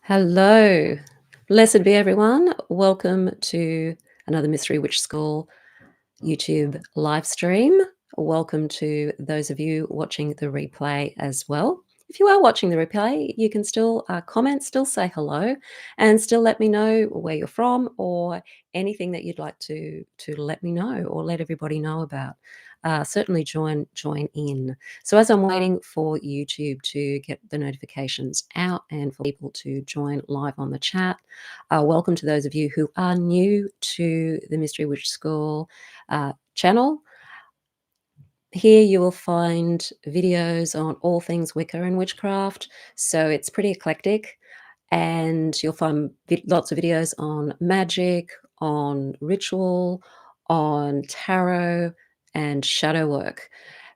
Hello. Blessed be everyone. Welcome to another Mystery Witch School YouTube live stream. Welcome to those of you watching the replay as well. If you are watching the replay, you can still comment, still say hello, and still let me know where you're from or anything that you'd like to let me know or let everybody know about. Certainly join in. So as I'm waiting for YouTube to get the notifications out and for people to join live on the chat, welcome to those of you who are new to the Mystery Witch School channel. Here you will find videos on all things Wicca and witchcraft, so it's pretty eclectic, and you'll find lots of videos on magic, on ritual, on tarot, and shadow work,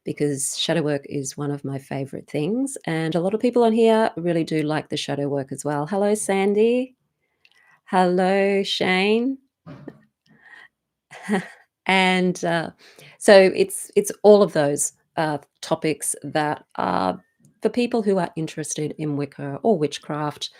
because shadow work is one of my favorite things, and a lot of people on here really do like the shadow work as well. Hello, Sandy. Hello, Shane. And so it's all of those topics that are for people who are interested in Wicca or witchcraft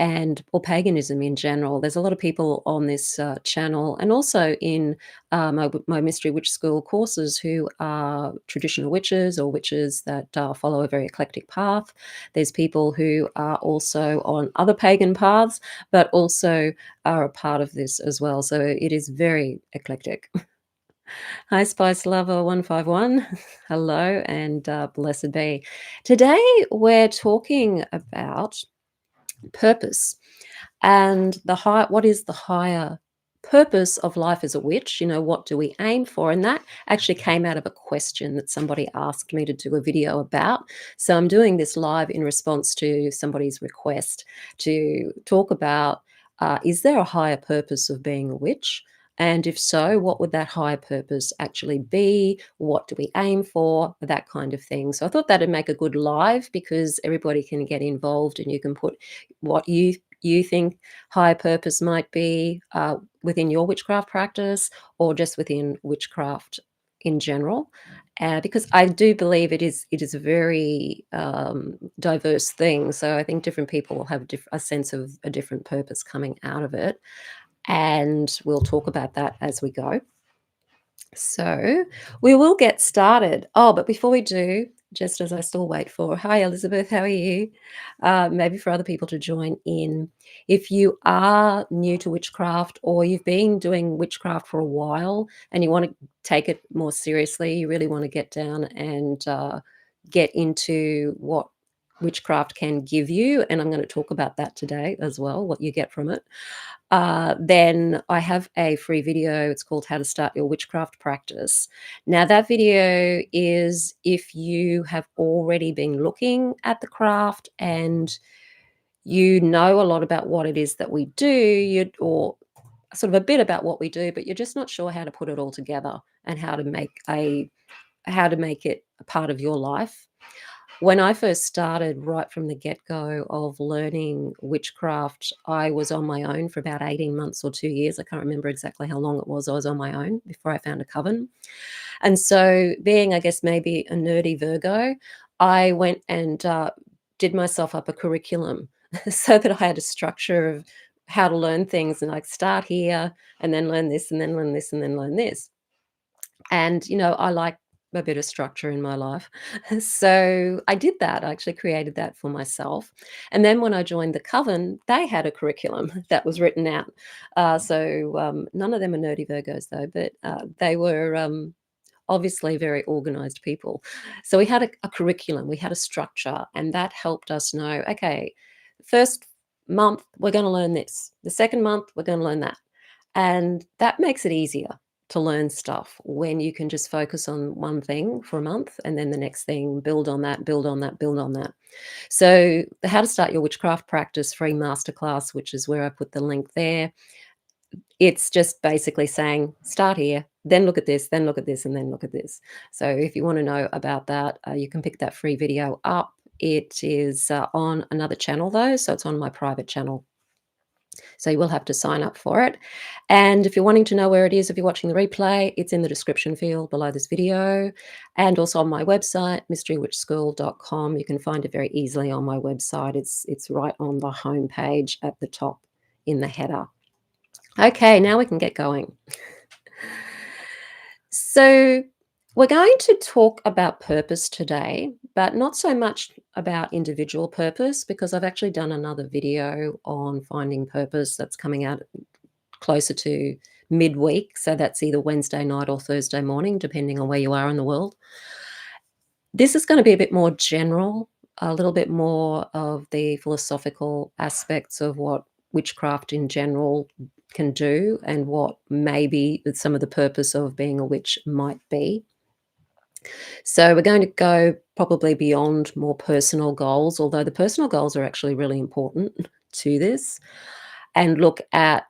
and or paganism in general. There's a lot of people on this channel and also in my Mystery Witch School courses who are traditional witches or witches that follow a very eclectic path. There's people who are also on other pagan paths, but also are a part of this as well. So it is very eclectic. Hi, Spice Lover 151. Hello and blessed be. Today we're talking about purpose and what is the higher purpose of life as a witch. What do we aim for? And that actually came out of a question that somebody asked me to do a video about. So I'm doing this live in response to somebody's request to talk about is there a higher purpose of being a witch? And if so, what would that higher purpose actually be? What do we aim for? That kind of thing. So I thought that'd make a good live because everybody can get involved and you can put what you think higher purpose might be within your witchcraft practice or just within witchcraft in general. Because I do believe it is a very diverse thing. So I think different people will have a sense of a different purpose coming out of it. And we'll talk about that as we go. So we will get started. Oh, but before we do, just as I still wait for, hi, Elizabeth, how are you? Maybe for other people to join in. If you are new to witchcraft or you've been doing witchcraft for a while and you want to take it more seriously, you really want to get down and get into what witchcraft can give you. And I'm going to talk about that today as well, what you get from it. Then I have a free video. It's called How to Start Your Witchcraft Practice. Now, that video is if you have already been looking at the craft and you know a lot about what it is that we do, or sort of a bit about what we do, but you're just not sure how to put it all together and how to make it a part of your life. When I first started right from the get-go of learning witchcraft, I was on my own for about 18 months or 2 years. I can't remember exactly how long it was I was on my own before I found a coven. And so being, I guess, maybe a nerdy Virgo, I went and did myself up a curriculum so that I had a structure of how to learn things and like start here and then learn this and then learn this and then learn this. And, I like a bit of structure in my life. So I did that. I actually created that for myself. And then when I joined the coven, they had a curriculum that was written out. So none of them are nerdy Virgos, though, but they were obviously very organized people. So we had a curriculum, we had a structure, and that helped us know, okay, first month, we're going to learn this. The second month, we're going to learn that. And that makes it easier to learn stuff when you can just focus on one thing for a month and then the next thing, build on that, build on that, build on that. So the How to Start Your Witchcraft Practice free masterclass, which is where I put the link there, it's just basically saying, start here, then look at this, then look at this, and then look at this. So if you want to know about that, you can pick that free video up. It is on another channel, though, so it's on my private channel. So you will have to sign up for it. And if you're wanting to know where it is, if you're watching the replay, it's in the description field below this video, and also on my website, mysterywitchschool.com. You can find it very easily on my website. It's right on the home page at the top in the header. Okay, now we can get going. So, we're going to talk about purpose today, but not so much about individual purpose, because I've actually done another video on finding purpose that's coming out closer to midweek. So, that's either Wednesday night or Thursday morning, depending on where you are in the world. This is going to be a bit more general, a little bit more of the philosophical aspects of what witchcraft in general can do and what maybe some of the purpose of being a witch might be. So we're going to go probably beyond more personal goals, although the personal goals are actually really important to this, and look at,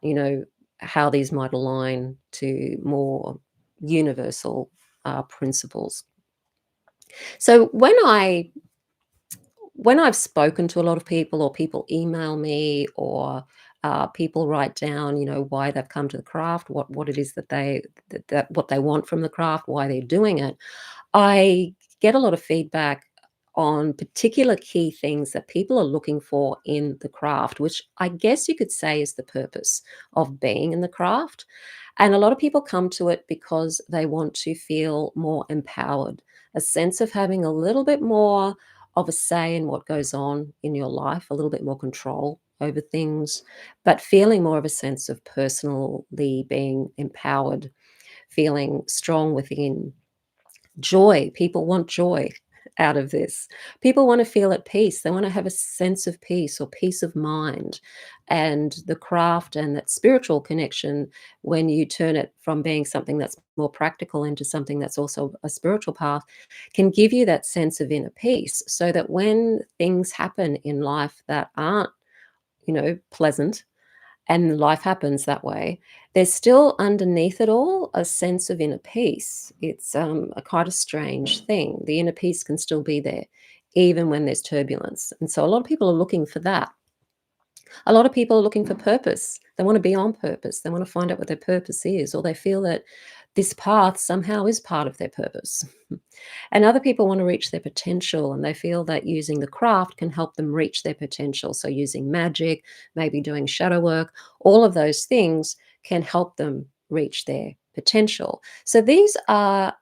how these might align to more universal principles. So when I've spoken to a lot of people, or people email me, or people write down, why they've come to the craft, what it is that what they want from the craft, why they're doing it, I get a lot of feedback on particular key things that people are looking for in the craft, which I guess you could say is the purpose of being in the craft. And a lot of people come to it because they want to feel more empowered, a sense of having a little bit more of a say in what goes on in your life, a little bit more control over things, but feeling more of a sense of personally being empowered, feeling strong within. Joy. People want joy out of this. People want to feel at peace. They want to have a sense of peace or peace of mind. And the craft and that spiritual connection, when you turn it from being something that's more practical into something that's also a spiritual path, can give you that sense of inner peace, so that when things happen in life that aren't, pleasant, and life happens that way, there's still underneath it all a sense of inner peace. It's a quite a strange thing. The inner peace can still be there, even when there's turbulence. And so a lot of people are looking for that. A lot of people are looking for purpose. They want to be on purpose. They want to find out what their purpose is, or they feel that this path somehow is part of their purpose. And other people want to reach their potential, and they feel that using the craft can help them reach their potential. So, using magic, maybe doing shadow work, all of those things can help them reach their potential. So, these are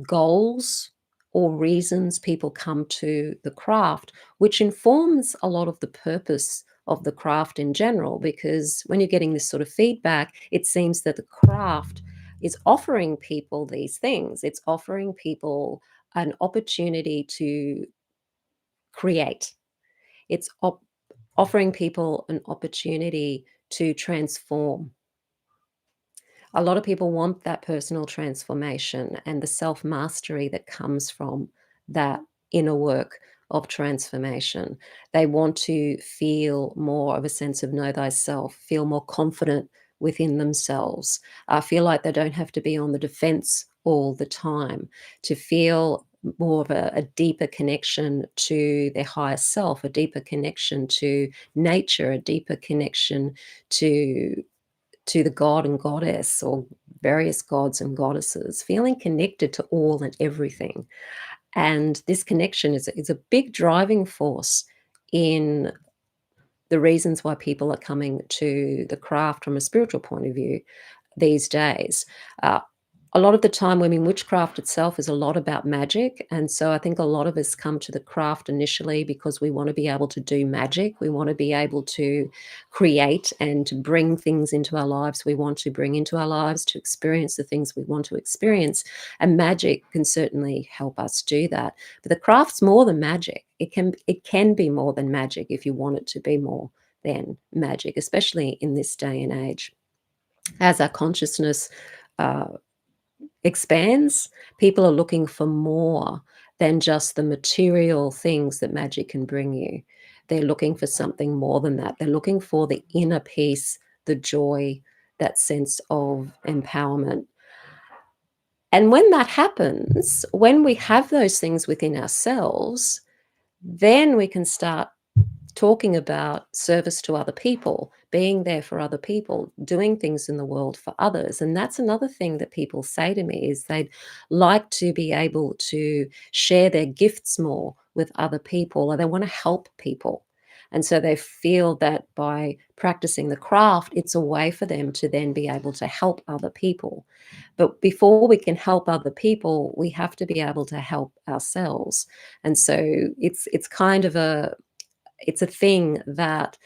goals or reasons people come to the craft, which informs a lot of the purpose of the craft in general. Because when you're getting this sort of feedback, it seems that the craft is offering people these things. It's offering people an opportunity to create. It's offering people an opportunity to transform. A lot of people want that personal transformation and the self mastery that comes from that inner work of transformation. They want to feel more of a sense of know thyself, feel more confident within themselves, feel like they don't have to be on the defense all the time, to feel more of a deeper connection to their higher self, a deeper connection to nature, a deeper connection to the god and goddess, or various gods and goddesses, feeling connected to all and everything. And this connection is a big driving force in the reasons why people are coming to the craft from a spiritual point of view these days. A lot of the time, witchcraft itself is a lot about magic. And so I think a lot of us come to the craft initially because we want to be able to do magic. We want to be able to create and to bring things into our lives we want to bring into our lives, to experience the things we want to experience. And magic can certainly help us do that. But the craft's more than magic. It can be more than magic if you want it to be more than magic, especially in this day and age. As our consciousness uh, expands, people are looking for more than just the material things that magic can bring you. They're looking for something more than that. They're looking for the inner peace, the joy, that sense of empowerment. And when that happens, when we have those things within ourselves, then we can start talking about service to other people, being there for other people, doing things in the world for others. And that's another thing that people say to me is they'd like to be able to share their gifts more with other people, or they want to help people. And so they feel that by practicing the craft, it's a way for them to then be able to help other people. But before we can help other people, we have to be able to help ourselves. And so it's kind of a thing that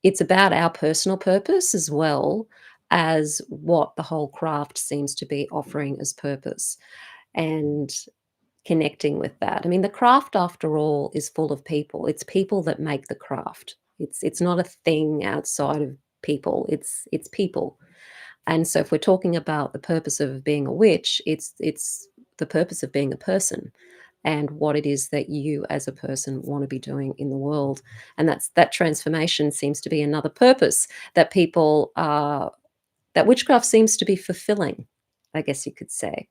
it's about our personal purpose as well as what the whole craft seems to be offering as purpose, and connecting with that. I mean, the craft, after all, is full of people. It's people that make the craft. It's not a thing outside of people. It's people. And so if we're talking about the purpose of being a witch, it's the purpose of being a person and what it is that you as a person want to be doing in the world. And that transformation seems to be another purpose that people are that witchcraft seems to be fulfilling, I guess you could say.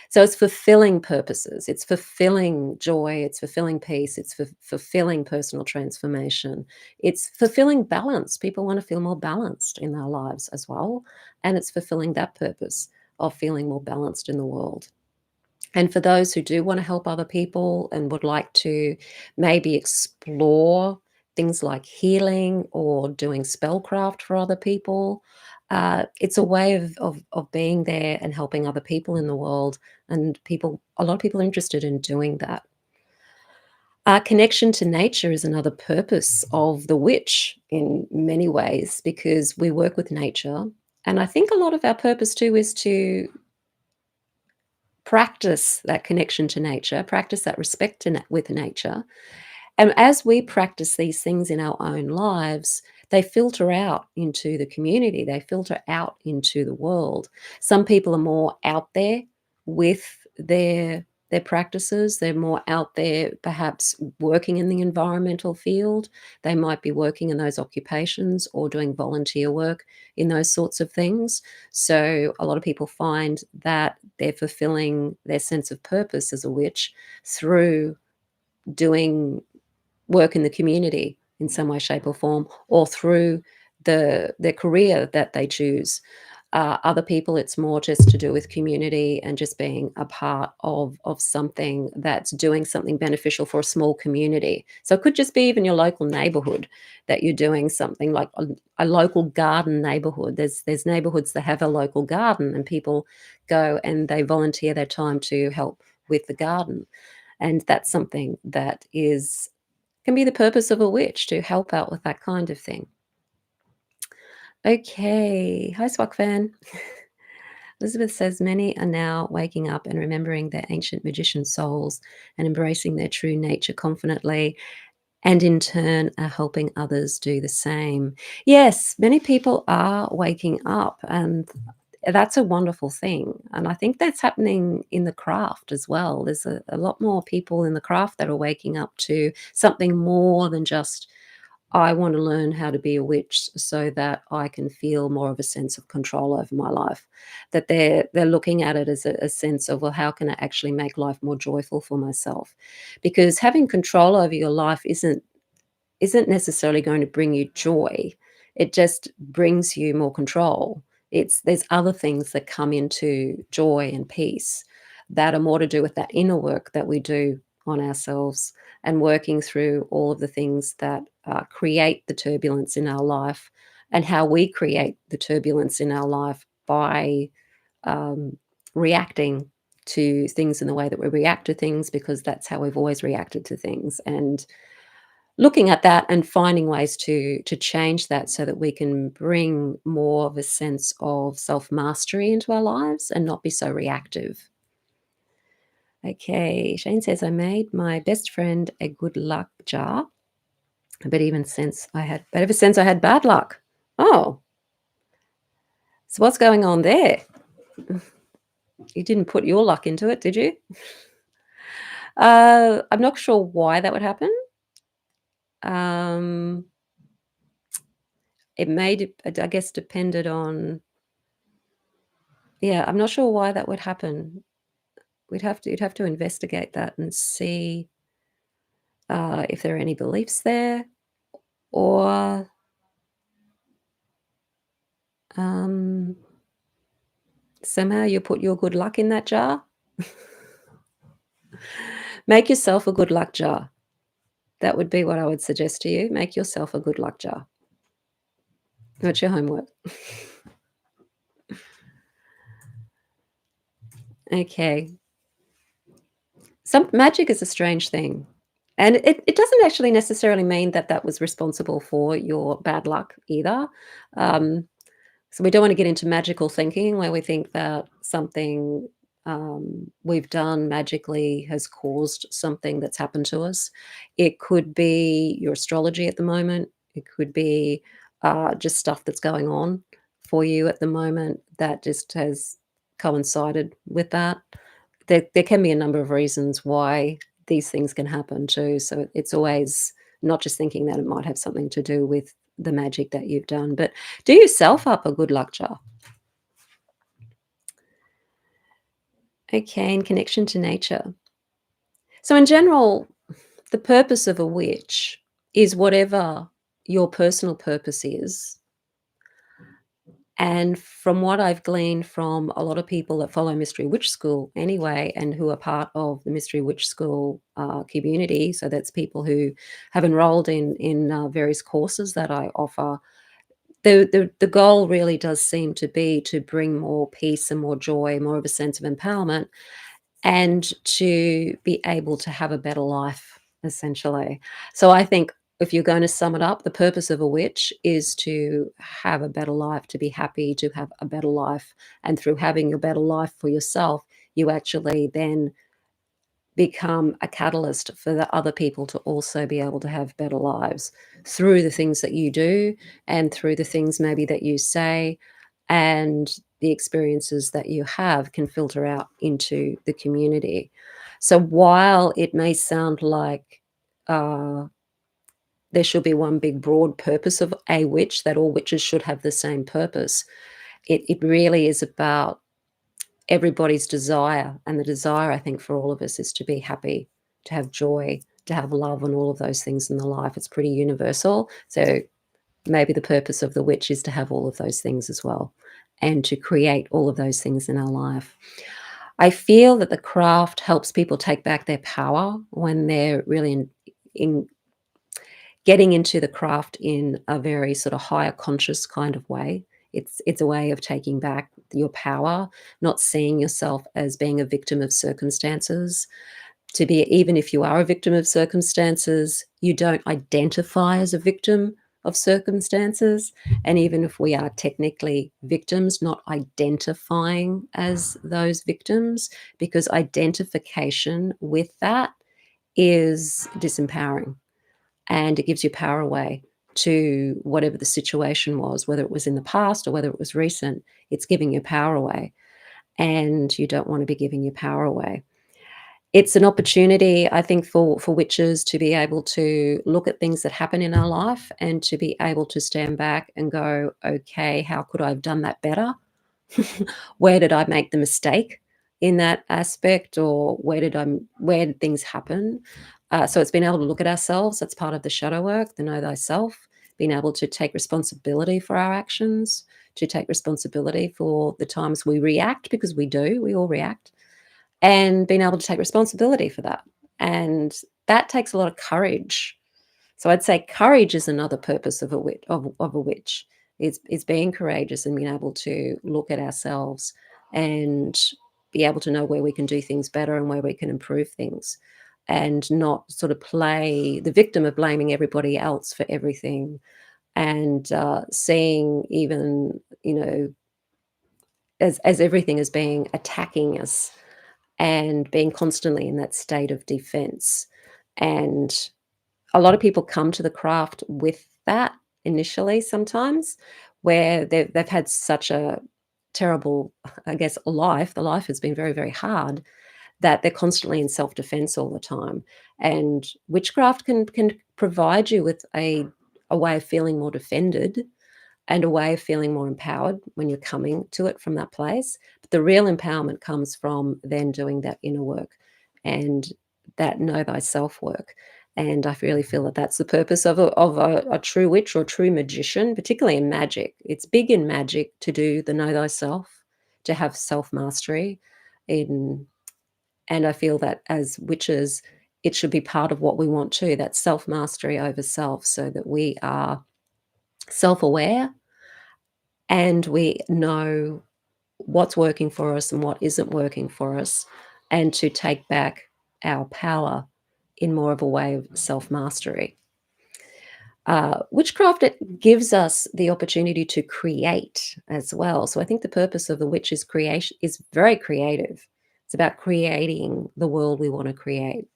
So it's fulfilling purposes, it's fulfilling joy, it's fulfilling peace, it's fulfilling personal transformation, it's fulfilling balance. People want to feel more balanced in their lives as well. And it's fulfilling that purpose of feeling more balanced in the world. And for those who do want to help other people and would like to maybe explore things like healing or doing spellcraft for other people, it's a way of being there and helping other people in the world. And a lot of people are interested in doing that. Our connection to nature is another purpose of the witch in many ways because we work with nature. And I think a lot of our purpose too is to practice that connection to nature, practice that respect with nature. And as we practice these things in our own lives, they filter out into the community, they filter out into the world. Some people are more out there with their practices. They're more out there, perhaps working in the environmental field. They might be working in those occupations or doing volunteer work in those sorts of things. So a lot of people find that they're fulfilling their sense of purpose as a witch through doing work in the community in some way, shape, or form, or through their career that they choose. Other people, it's more just to do with community and just being a part of something that's doing something beneficial for a small community. So it could just be even your local neighborhood that you're doing something like a local garden neighborhood. There's neighborhoods that have a local garden, and people go and they volunteer their time to help with the garden. And that's something that can be the purpose of a witch, to help out with that kind of thing. Okay. Hi, Swak fan. Elizabeth says many are now waking up and remembering their ancient magician souls and embracing their true nature confidently, and in turn are helping others do the same. Yes, many people are waking up, and that's a wonderful thing. And I think that's happening in the craft as well. There's a lot more people in the craft that are waking up to something more than just, I want to learn how to be a witch so that I can feel more of a sense of control over my life. That they're looking at it as a sense of, well, how can I actually make life more joyful for myself? Because having control over your life isn't necessarily going to bring you joy. It just brings you more control. There's other things that come into joy and peace that are more to do with that inner work that we do on ourselves, and working through all of the things that create the turbulence in our life, and how we create the turbulence in our life by um, reacting to things in the way that we react to things, because that's how we've always reacted to things. And looking at that and finding ways to change that so that we can bring more of a sense of self-mastery into our lives and not be so reactive. Okay, Shane says, I made my best friend a good luck jar, but ever since I had bad luck. Oh, so what's going on there? You didn't put your luck into it, did you? I'm not sure why that would happen. Um, I guess, depended on. Yeah, I'm not sure why that would happen. You'd have to investigate that and see if there are any beliefs there, or um, somehow you put your good luck in that jar. Make yourself a good luck jar. That would be what I would suggest to you. Make yourself a good luck jar. That's your homework. Okay. Some magic is a strange thing, and it doesn't actually necessarily mean that that was responsible for your bad luck either. Um, so we don't want to get into magical thinking where we think that something we've done magically has caused something that's happened to us. It could be your astrology at the moment. It could be just stuff that's going on for you at the moment that just has coincided with that. There can be a number of reasons why these things can happen too, so it's always not just thinking that it might have something to do with the magic that you've done, but do yourself up a good luck jar. Okay, in connection to nature. So in general, the purpose of a witch is whatever your personal purpose is. And from what I've gleaned from a lot of people that follow Mystery Witch School anyway, and who are part of the Mystery Witch School community, so that's people who have enrolled in various courses that I offer. The goal really does seem to be to bring more peace and more joy, more of a sense of empowerment, and to be able to have a better life, essentially. So I think if you're going to sum it up, the purpose of a witch is to have a better life, to be happy, to have a better life. And through having your better life for yourself, you actually then become a catalyst for the other people to also be able to have better lives through the things that you do and through the things maybe that you say, and the experiences that you have can filter out into the community. So while it may sound like uh, there should be one big broad purpose of a witch, that all witches should have the same purpose, it really is about everybody's desire, and the desire, I think, for all of us is to be happy, to have joy, to have love, and all of those things in the life. It's pretty universal. So maybe the purpose of the witch is to have all of those things as well, and to create all of those things in our life. I feel that the craft helps people take back their power when they're really in getting into the craft in a very sort of higher conscious kind of way. It's a way of taking back your power, not seeing yourself as being a victim of circumstances. To be, even if you are a victim of circumstances, you don't identify as a victim of circumstances. And even if we are technically victims, not identifying as those victims, because identification with that is disempowering, and it gives you power away to whatever the situation was, whether it was in the past or whether it was recent. It's giving your power away, and you don't want to be giving your power away. It's an opportunity, I think, for witches to be able to look at things that happen in our life and to be able to stand back and go, okay, how could I have done that better? Where did I make the mistake in that aspect, or where did things happen? So it's being able to look at ourselves. That's part of the shadow work, the know thyself, being able to take responsibility for our actions, to take responsibility for the times we react, because we all react, and being able to take responsibility for that. And that takes a lot of courage. So I'd say courage is another purpose of a witch. It's being courageous and being able to look at ourselves and be able to know where we can do things better and where we can improve things, and not sort of play the victim of blaming everybody else for everything, and seeing even, as everything as being attacking us, and being constantly in that state of defense. And a lot of people come to the craft with that initially sometimes, where they've had such a terrible, I guess, life. The life has been very, very hard, that they're constantly in self-defense all the time. And witchcraft can provide you with a way of feeling more defended and a way of feeling more empowered when you're coming to it from that place. But the real empowerment comes from then doing that inner work and that know thyself work. And I really feel that that's the purpose of a true witch or true magician, particularly in magic. It's big in magic to do the know thyself, to have self-mastery in and I feel that as witches, it should be part of what we want too, that self-mastery over self, so that we are self-aware and we know what's working for us and what isn't working for us, and to take back our power in more of a way of self-mastery. Witchcraft, it gives us the opportunity to create as well. So I think the purpose of the witch is creation is very creative. It's about creating the world we want to create,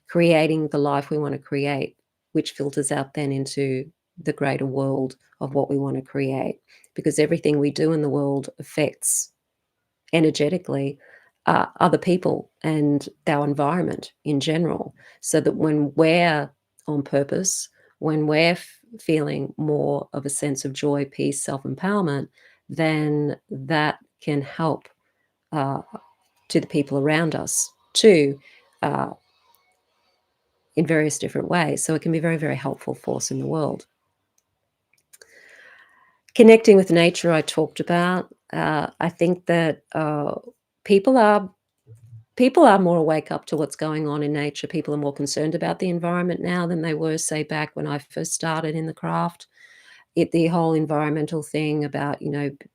creating the life we want to create, which filters out then into the greater world of what we want to create. Because everything we do in the world affects energetically other people and our environment in general. So that when we're on purpose, when we're feeling more of a sense of joy, peace, self empowerment, then that can help uh, to the people around us too, uh, in various different ways. So it can be a very, very helpful force in the world. Connecting with nature, I talked about. I think that people are people are more awake up to what's going on in nature. People are more concerned about the environment now than they were, say, back when I first started in the craft. The whole environmental thing about,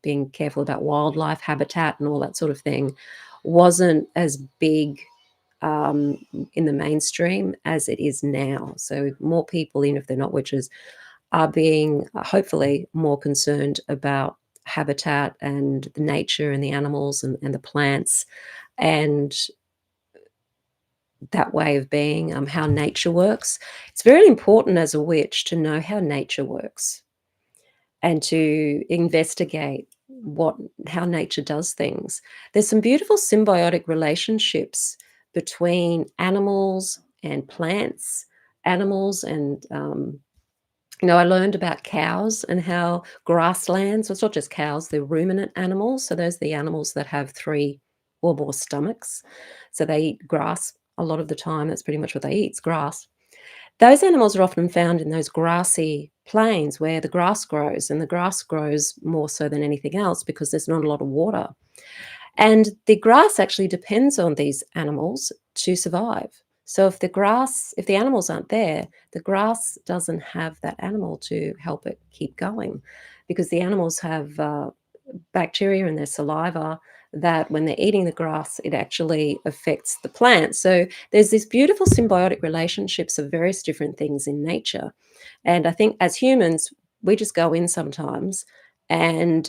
being careful about wildlife habitat and all that sort of thing wasn't as big um, in the mainstream as it is now. So more people, even if they're not witches, are being hopefully more concerned about habitat and the nature and the animals and the plants and that way of being, how nature works. It's very important as a witch to know how nature works and to investigate how nature does things. There's some beautiful symbiotic relationships between animals and plants, animals and I learned about cows and how grasslands, well, it's not just cows, they're ruminant animals. So those are the animals that have 3 or more stomachs. So they eat grass a lot of the time. That's pretty much what they eat, is grass. Those animals are often found in those grassy plains where the grass grows, and the grass grows more so than anything else because there's not a lot of water. And the grass actually depends on these animals to survive. So if the animals aren't there, the grass doesn't have that animal to help it keep going, because the animals have bacteria in their saliva that when they're eating the grass, it actually affects the plant. So there's this beautiful symbiotic relationships of various different things in nature. And I think as humans, we just go in sometimes and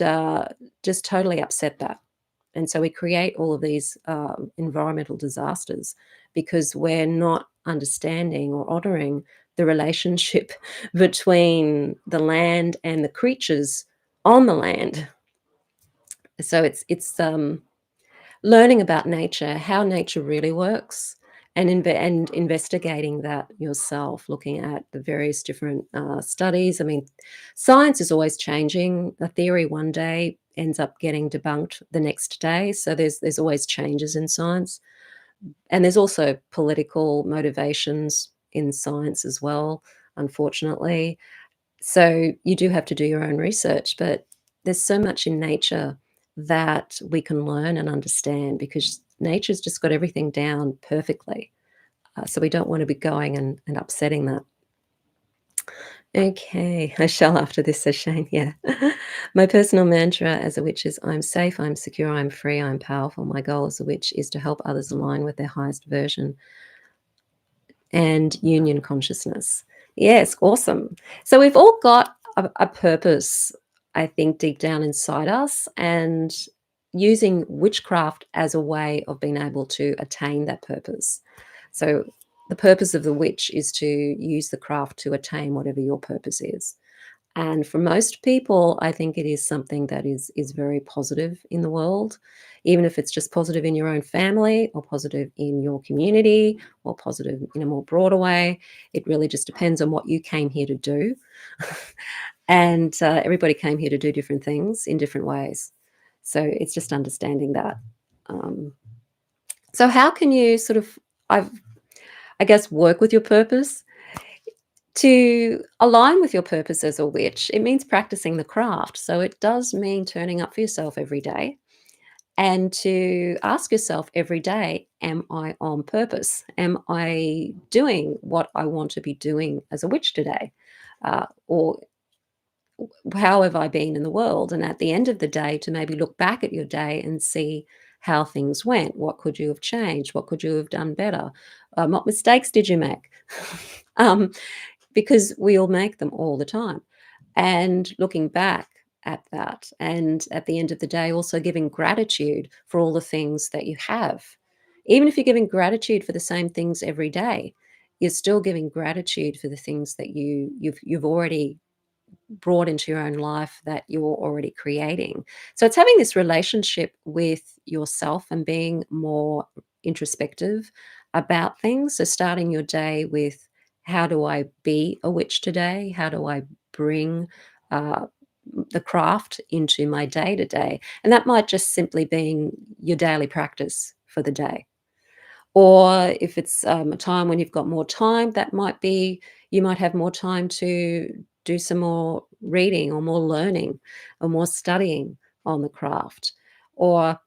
just totally upset that. And so we create all of these environmental disasters because we're not understanding or honoring the relationship between the land and the creatures on the land. So it's learning about nature, how nature really works, and investigating that yourself, looking at the various different studies. I mean, science is always changing. A theory one day ends up getting debunked the next day. So there's always changes in science, and there's also political motivations in science as well, unfortunately. So you do have to do your own research, but there's so much in nature that we can learn and understand because nature's just got everything down perfectly. So we don't want to be going and upsetting that. Okay, I shall after this, says Shane. Yeah. My personal mantra as a witch is I'm safe, I'm secure, I'm free, I'm powerful. My goal as a witch is to help others align with their highest version and union consciousness. Yes, awesome. So we've all got a purpose, I think, deep down inside us, and using witchcraft as a way of being able to attain that purpose. So the purpose of the witch is to use the craft to attain whatever your purpose is. And for most people, I think it is something that is very positive in the world, even if it's just positive in your own family or positive in your community or positive in a more broader way. It really just depends on what you came here to do. And everybody came here to do different things in different ways. So it's just understanding that. Um, so how can you sort of? I guess, work with your purpose. To align with your purpose as a witch, it means practicing the craft. So it does mean turning up for yourself every day and to ask yourself every day, am I on purpose? Am I doing what I want to be doing as a witch today? Or how have I been in the world? And at the end of the day, to maybe look back at your day and see how things went. What could you have changed? What could you have done better? What mistakes did you make? um, because we all make them all the time. And looking back at that, and at the end of the day, also giving gratitude for all the things that you have. Even if you're giving gratitude for the same things every day, you're still giving gratitude for the things that you've already brought into your own life that you're already creating. So it's having this relationship with yourself and being more introspective about things. So starting your day with, how do I be a witch today? How do I bring uh, the craft into my day to day? And that might just simply being your daily practice for the day. Or if it's a time when you've got more time, that might be, you might have more time to do some more reading or more learning or more studying on the craft, or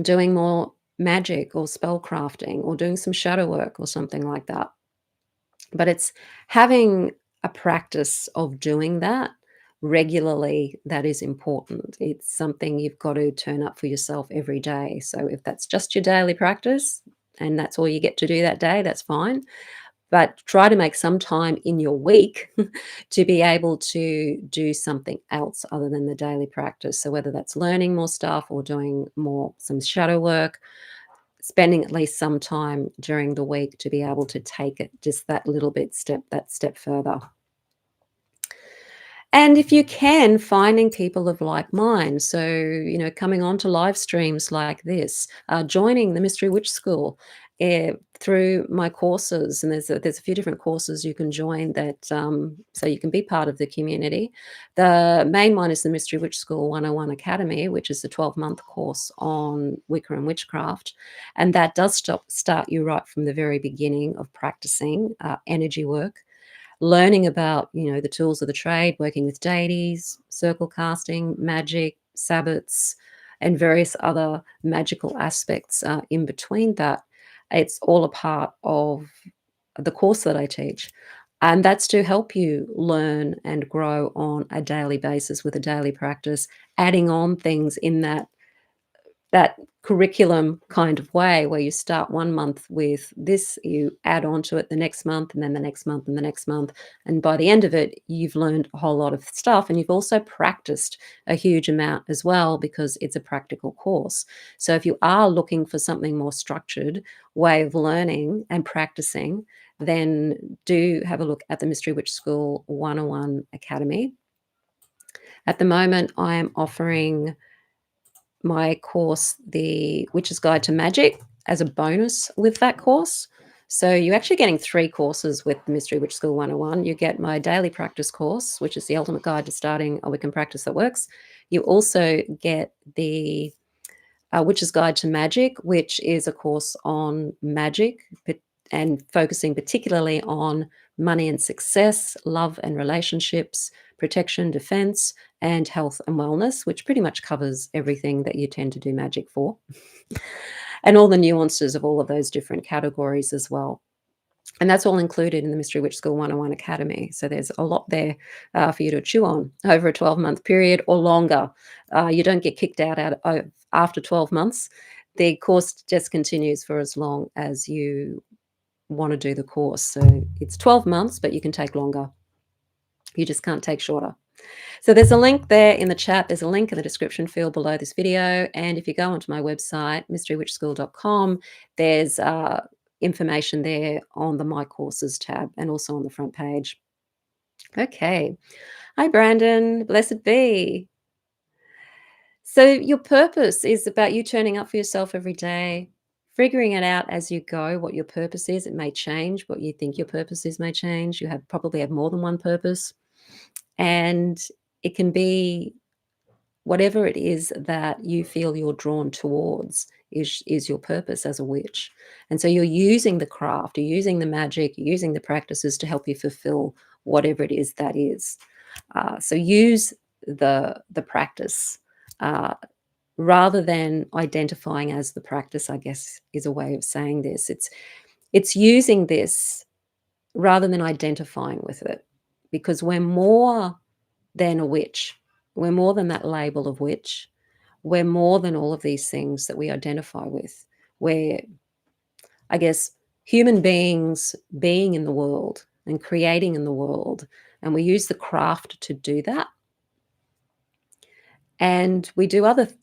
doing more magic or spell crafting or doing some shadow work or something like that. But it's having a practice of doing that regularly that is important. It's something you've got to turn up for yourself every day. So if that's just your daily practice and that's all you get to do that day, that's fine. But try to make some time in your week to be able to do something else other than the daily practice. So whether that's learning more stuff or doing more some shadow work, spending at least some time during the week to be able to take it just that step further. And if you can, finding people of like mind. So, coming on to live streams like this, joining the Mystery Witch School through my courses. And there's a few different courses you can join that, so you can be part of the community. The main one is the Mystery Witch School 101 Academy, which is the 12-month course on Wicca and witchcraft. And that does start you right from the very beginning of practicing energy work, learning about, the tools of the trade, working with deities, circle casting, magic, sabbats, and various other magical aspects in between that. It's all a part of the course that I teach. And that's to help you learn and grow on a daily basis with a daily practice, adding on things in that curriculum kind of way, where you start one month with this, you add on to it the next month, and then the next month, and the next month. And by the end of it, you've learned a whole lot of stuff. And you've also practiced a huge amount as well, because it's a practical course. So if you are looking for something more structured way of learning and practicing, then do have a look at the Mystery Witch School 101 Academy. At the moment, I am offering my course, The Witch's Guide to Magic, as a bonus with that course. So you're actually getting 3 courses with the Mystery Witch School 101. You get my daily practice course, which is the ultimate guide to starting a Wiccan practice that works. You also get the Witch's Guide to Magic, which is a course on magic, and focusing particularly on money and success, love and relationships, protection, defense, and health and wellness, which pretty much covers everything that you tend to do magic for, and all the nuances of all of those different categories as well. And that's all included in the Mystery Witch School 101 Academy. So there's a lot there for you to chew on over a 12-month period or longer. You don't get kicked out after 12 months. The course just continues for as long as you want to do the course. So it's 12 months, but you can take longer. You just can't take shorter. So there's a link there in the chat. There's a link in the description field below this video. And if you go onto my website, mysterywitchschool.com, there's information there on the My Courses tab and also on the front page. Okay. Hi, Brandon. Blessed be. So your purpose is about you turning up for yourself every day, figuring it out as you go, what your purpose is. It may change. What you think your purpose is may change. You probably have more than one purpose. And it can be whatever it is that you feel you're drawn towards is your purpose as a witch. And so you're using the craft, you're using the magic, you're using the practices to help you fulfill whatever it is that is. So use the practice rather than identifying as the practice, I guess is a way of saying this. It's using this rather than identifying with it, because we're more than a witch. We're more than that label of witch. We're more than all of these things that we identify with. We're, I guess, human beings being in the world and creating in the world. And we use the craft to do that. And we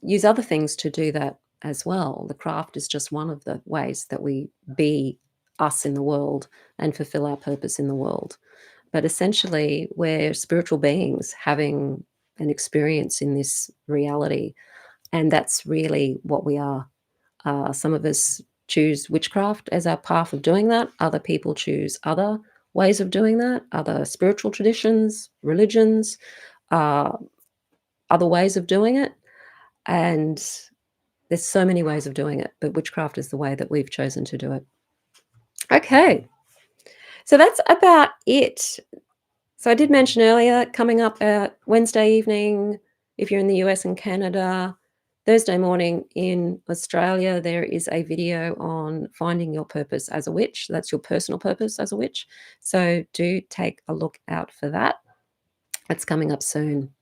use other things to do that as well. The craft is just one of the ways that we be us in the world and fulfill our purpose in the world. But essentially, we're spiritual beings having an experience in this reality, and that's really what we are. Some of us choose witchcraft as our path of doing that. Other people choose other ways of doing that, other spiritual traditions, religions, uh, other ways of doing it. And there's so many ways of doing it, but witchcraft is the way that we've chosen to do it. Okay, so that's about it. So I did mention earlier, coming up at Wednesday evening, if you're in the US and Canada, Thursday morning in Australia, there is a video on finding your purpose as a witch. That's your personal purpose as a witch. So do take a look out for that. That's coming up soon.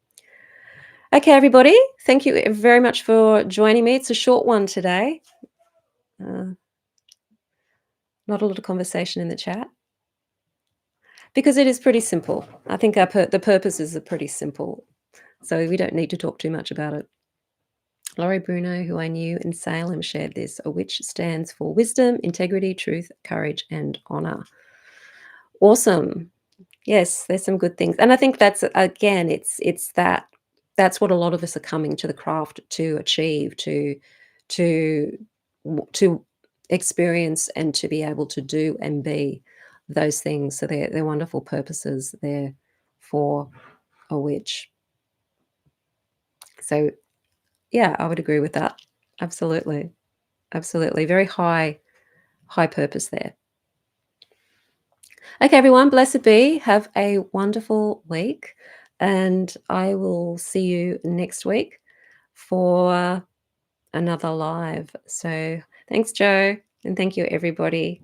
Okay, everybody, thank you very much for joining me. It's a short one today. Uh, not a lot of conversation in the chat because it is pretty simple. I think the purposes are pretty simple, so we don't need to talk too much about it. Laurie Bruno, who I knew in Salem, shared this. A witch stands for wisdom, integrity, truth, courage, and honor. Awesome. Yes, there's some good things. And I think that's again, that's what a lot of us are coming to the craft to achieve, to to experience and to be able to do and be those things. So they're wonderful purposes there for a witch. So yeah, I would agree with that. Absolutely. Absolutely. Very high purpose there. Okay, everyone, blessed be. Have a wonderful week. And I will see you next week for another live. So thanks, Joe. And thank you, everybody.